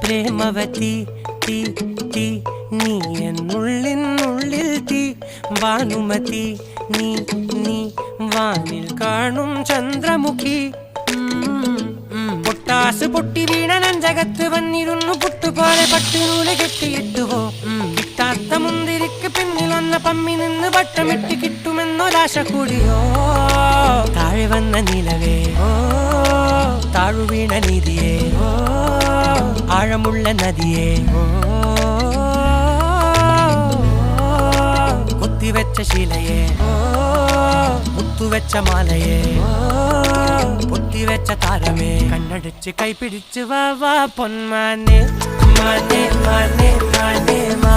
പ്രേമവതി തീ തീ നീ എന്നുള്ളിൽ തീ ഭാനുമതി നീ നീ വാനിൽ കാണും ചന്ദ്രമുഖി പൊട്ടാസ് പൊട്ടി വീണ നഞ്ചകത്ത് വന്നിരുന്നു പുട്ടുപോലെ പട്ടുനൂല് കെട്ടിയിട്ടുവോ കിട്ടാത്ത മുന്തിരിക്ക് പിന്നിൽ വന്ന പമ്മി നിന്ന് വട്ടമിട്ട് കിട്ടുമെന്നൊരാശ കൂടിയോ താഴെ വന്ന നിലവേ ഓ താഴു വീണ നിധിയേ ഓ ആഴമുള്ള നദിയേ ഓ കൊത്തിവെച്ച ശിലയേ ഓ മുത്തുവെച്ച മാലയേ പൊത്തിവെച്ച താരമേ കണ്ണടിച്ച് കൈപിടിച്ച് വാ വാ പൊന്മാനെ മാനേ മാനേ മാനേ മാ